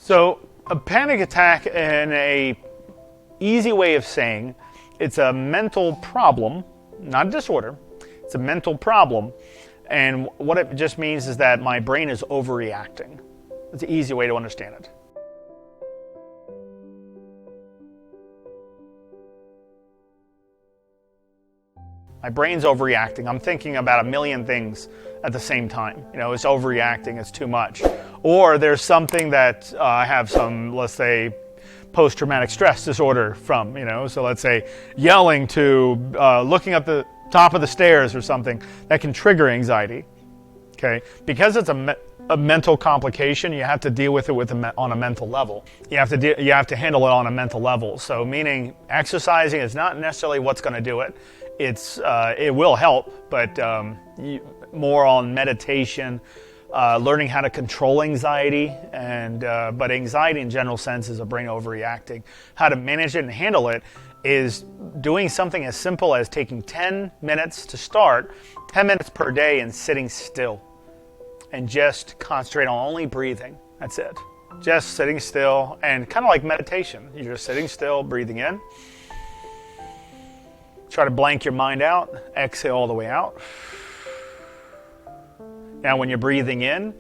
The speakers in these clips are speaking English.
So a panic attack, in a easy way of saying, it's a mental problem, not a disorder. It's a mental problem. And what it just means is that my brain is overreacting. It's an easy way to understand it. My brain's overreacting. I'm thinking about a million things at the same time. It's overreacting, it's too much. Or there's something that I have some, let's say, post-traumatic stress disorder from, so let's say yelling to looking at the top of the stairs or something that can trigger anxiety. Okay, because it's a mental complication, you have to deal with it on a mental level. You have to handle it on a mental level. So meaning exercising is not necessarily what's going to do it. It will help, but more on meditation, learning how to control anxiety, but anxiety in general sense is a brain overreacting. How to manage it and handle it is doing something as simple as taking 10 minutes to start, 10 minutes per day, and sitting still. And just concentrate on only breathing. That's it. Just sitting still, and kind of like meditation. You're just sitting still, breathing in. Try to blank your mind out. Exhale all the way out. Now when you're breathing in,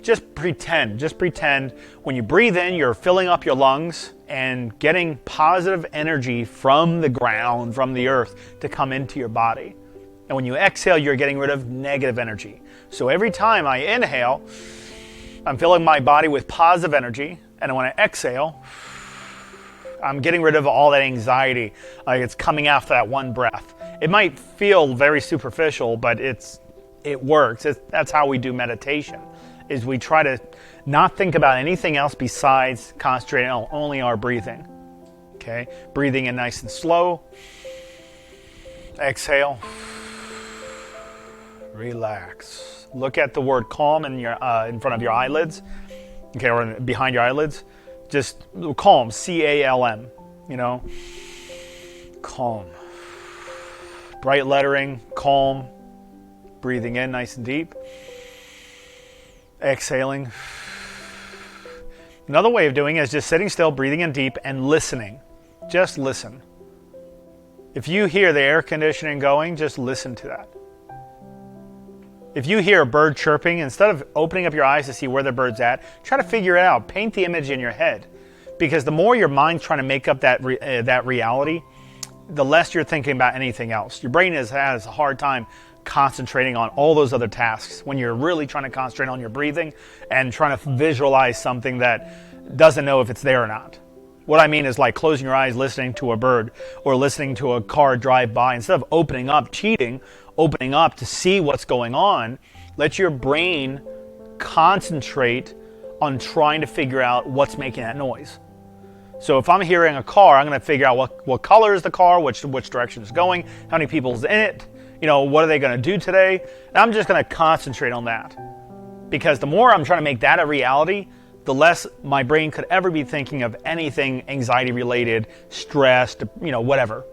just pretend when you breathe in, you're filling up your lungs and getting positive energy from the ground, from the earth, to come into your body. And when you exhale, you're getting rid of negative energy. So every time I inhale, I'm filling my body with positive energy. And when I exhale, I'm getting rid of all that anxiety. It's coming after that one breath. It might feel very superficial, but it works. That's how we do meditation, is we try to not think about anything else besides concentrating on only our breathing. Okay, breathing in nice and slow. Exhale. Relax. Look at the word calm in front of your eyelids, okay, or behind your eyelids. Just calm, C-A-L-M, calm. Bright lettering, calm. Breathing in nice and deep. Exhaling. Another way of doing it is just sitting still, breathing in deep, and listening. Just listen. If you hear the air conditioning going, just listen to that. If you hear a bird chirping, instead of opening up your eyes to see where the bird's at, try to figure it out. Paint the image in your head. Because the more your mind's trying to make up that reality, the less you're thinking about anything else. Your brain has a hard time concentrating on all those other tasks when you're really trying to concentrate on your breathing and trying to visualize something that doesn't know if it's there or not. What I mean is like closing your eyes, listening to a bird, or listening to a car drive by. Instead of opening up to see what's going on, let your brain concentrate on trying to figure out what's making that noise. So if I'm hearing a car, I'm going to figure out what color is the car, which direction it's going, how many people's in it, what are they going to do today? And I'm just going to concentrate on that. Because the more I'm trying to make that a reality, the less my brain could ever be thinking of anything anxiety related, stressed, whatever.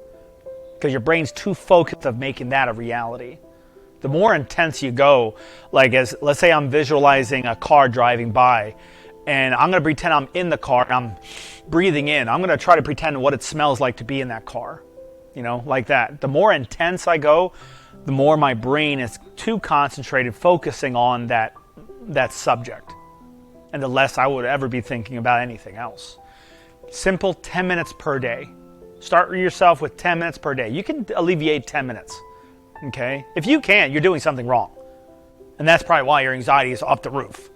Because your brain's too focused of making that a reality. The more intense you go, let's say I'm visualizing a car driving by, and I'm going to pretend I'm in the car and I'm breathing in. I'm going to try to pretend what it smells like to be in that car, like that. The more intense I go, the more my brain is too concentrated, focusing on that subject. And the less I would ever be thinking about anything else. Simple 10 minutes per day. Start yourself with 10 minutes per day. You can alleviate 10 minutes, okay? If you can't, you're doing something wrong. And that's probably why your anxiety is up the roof.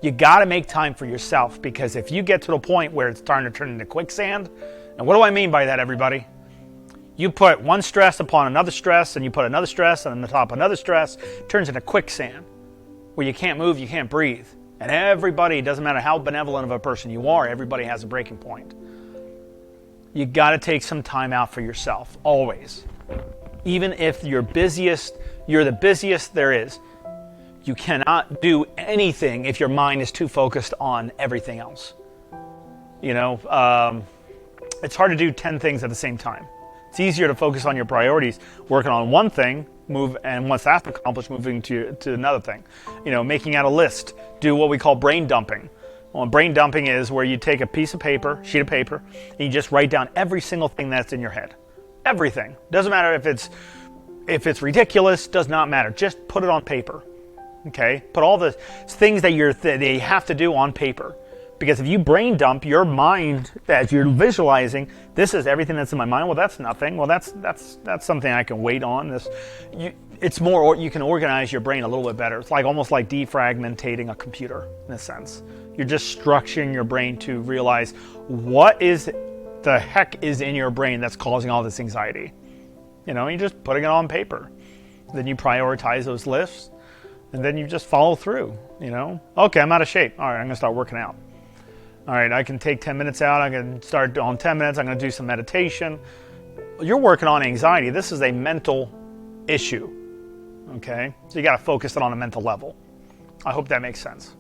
You got to make time for yourself, because if you get to the point where it's starting to turn into quicksand, and what do I mean by that, everybody? You put one stress upon another stress, and you put another stress on the top of another stress, it turns into quicksand, where you can't move, you can't breathe. And everybody, doesn't matter how benevolent of a person you are, everybody has a breaking point. You got to take some time out for yourself, always. Even if you're the busiest there is. You cannot do anything if your mind is too focused on everything else. It's hard to do 10 things at the same time. It's easier to focus on your priorities, working on one thing, and once that's accomplished, moving to another thing. Making out a list. Do what we call brain dumping. Well, brain dumping is where you take a piece of paper, sheet of paper, and you just write down every single thing that's in your head. Everything. Doesn't matter if it's ridiculous, does not matter. Just put it on paper. Okay? Put all the things that you have to do on paper. Because if you brain dump your mind as you're visualizing, this is everything that's in my mind. Well, that's nothing. Well, that's something I can wait on. It's more, you can organize your brain a little bit better. It's almost like defragmentating a computer in a sense. You're just structuring your brain to realize what is the heck is in your brain that's causing all this anxiety. You're just putting it on paper. Then you prioritize those lists, and then you just follow through. Okay, I'm out of shape. All right, I'm going to start working out. All right, I can take 10 minutes out. I can start on 10 minutes. I'm going to do some meditation. You're working on anxiety. This is a mental issue. Okay? So you got to focus it on a mental level. I hope that makes sense.